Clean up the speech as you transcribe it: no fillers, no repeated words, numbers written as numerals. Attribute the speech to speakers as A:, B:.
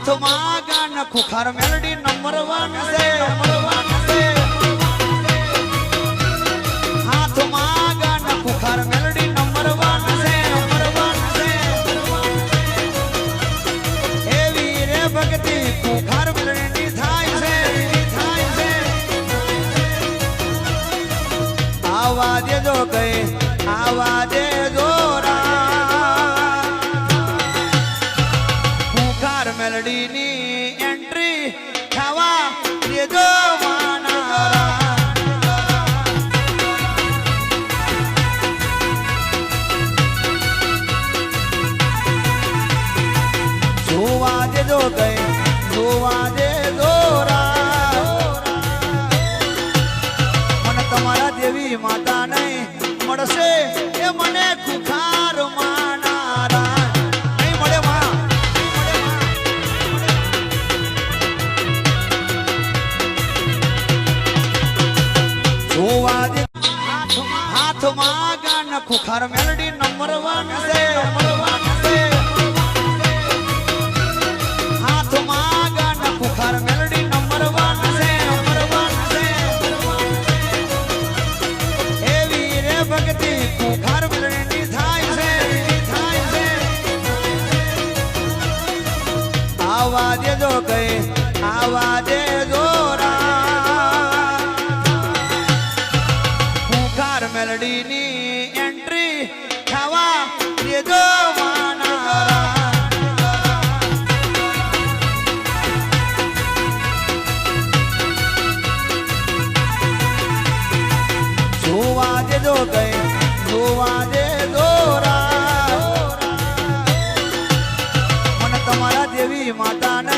A: હાથમાં ગાન ખુખાર મેલડી નંબર 1 છે હાથમાં ગાન ખુખાર મેલડી નંબર 1 છે એવી રે ભક્તિ ખુખાર મેલડી થાય છે આવા દેજો કઈ આવા દેજો મેલડી ની એન્ટ્રી ખાવા દેજો જોવા દેજો કઈ જોવા દેજો મને તમારા દેવી માતા નહીં મળશે એ મને ખુખાર માનારા નહીં મળે માં હાથમાં ગાન ખુખાર મેલડી નંબર 1 છે હાથમાં ગાન ખુખાર મેલડી નંબર 1 છે એવી રે ભક્તિ ખુખાર મેલડી થાય છે આવા દેજો કઈ આવા દેજો મેલડી ની એન્ટ્રી ખાવા દેજો જોવા દેજો કઈ જોવા દેજો મને તમારા દેવી માતા